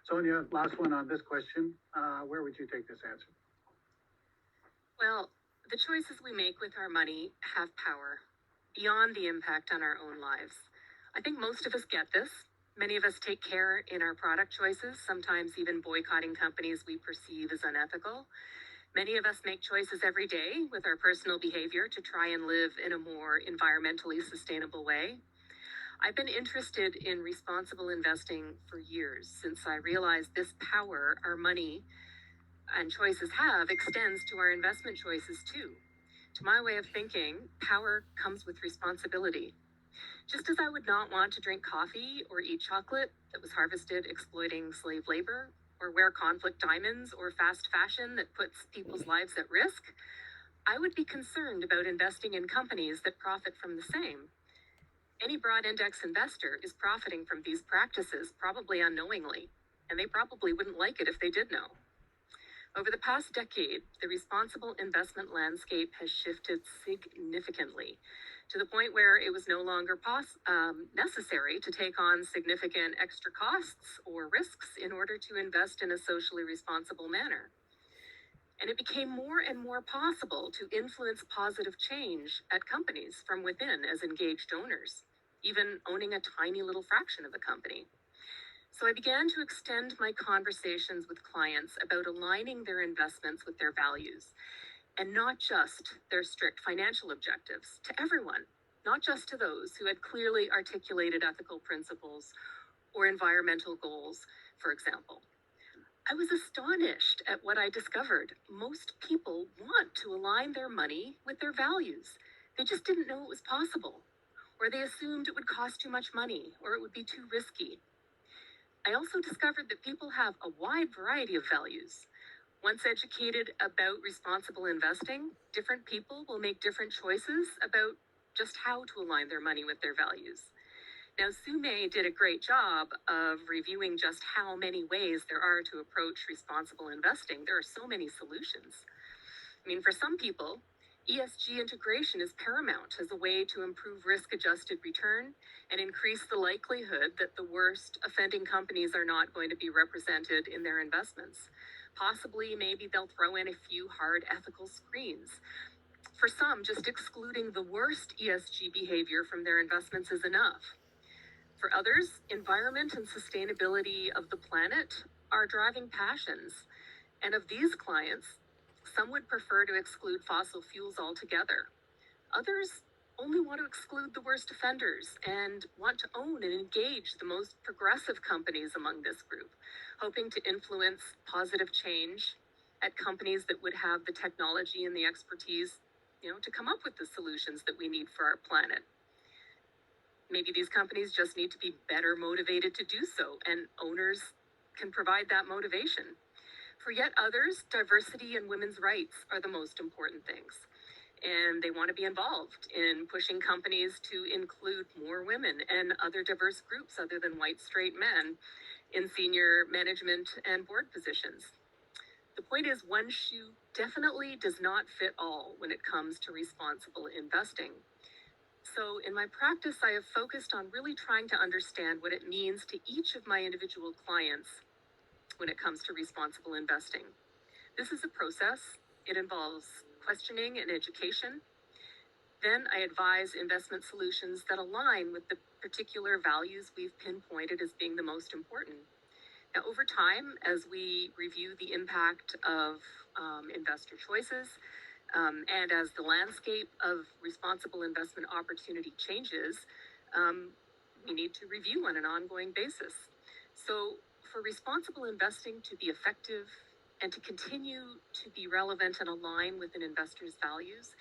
Sonia, last one on this question. Where would you take this answer? Well, the choices we make with our money have power beyond the impact on our own lives. I think most of us get this. Many of us take care in our product choices, sometimes even boycotting companies we perceive as unethical. Many of us make choices every day with our personal behavior to try and live in a more environmentally sustainable way. I've been interested in responsible investing for years, since I realized this power our money and choices have extends to our investment choices too. To my way of thinking, power comes with responsibility. Just as I would not want to drink coffee or eat chocolate that was harvested exploiting slave labor, or wear conflict diamonds or fast fashion that puts people's lives at risk, I would be concerned about investing in companies that profit from the same. Any broad index investor is profiting from these practices, probably unknowingly, and they probably wouldn't like it if they did know. Over the past decade, the responsible investment landscape has shifted significantly to the point where it was no longer necessary to take on significant extra costs or risks in order to invest in a socially responsible manner. And it became more and more possible to influence positive change at companies from within as engaged owners, even owning a tiny little fraction of the company. So I began to extend my conversations with clients about aligning their investments with their values, and not just their strict financial objectives, to everyone, not just to those who had clearly articulated ethical principles or environmental goals, for example. I was astonished at what I discovered. Most people want to align their money with their values. They just didn't know it was possible, or they assumed it would cost too much money, or it would be too risky. I also discovered that people have a wide variety of values. Once educated about responsible investing, different people will make different choices about just how to align their money with their values. Now, Sume did a great job of reviewing just how many ways there are to approach responsible investing. There are so many solutions. I mean, for some people, ESG integration is paramount as a way to improve risk-adjusted return and increase the likelihood that the worst offending companies are not going to be represented in their investments. Possibly, maybe they'll throw in a few hard ethical screens. For some, just excluding the worst ESG behavior from their investments is enough. For others, environment and sustainability of the planet are driving passions. And of these clients, some would prefer to exclude fossil fuels altogether. Others only want to exclude the worst offenders and want to own and engage the most progressive companies among this group, hoping to influence positive change at companies that would have the technology and the expertise, to come up with the solutions that we need for our planet. Maybe these companies just need to be better motivated to do so, and owners can provide that motivation. For yet others, diversity and women's rights are the most important things. And they want to be involved in pushing companies to include more women and other diverse groups other than white straight men in senior management and board positions. The point is, one shoe definitely does not fit all when it comes to responsible investing. So in my practice, I have focused on really trying to understand what it means to each of my individual clients when it comes to responsible investing. This is a process. It involves questioning and education. Then I advise investment solutions that align with the particular values we've pinpointed as being the most important. Now, over time, as we review the impact of investor choices, and as the landscape of responsible investment opportunity changes, we need to review on an ongoing basis. So for responsible investing to be effective and to continue to be relevant and align with an investor's values,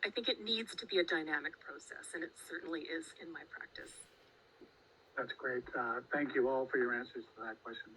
I think it needs to be a dynamic process, and it certainly is in my practice. That's great. Thank you all for your answers to that question.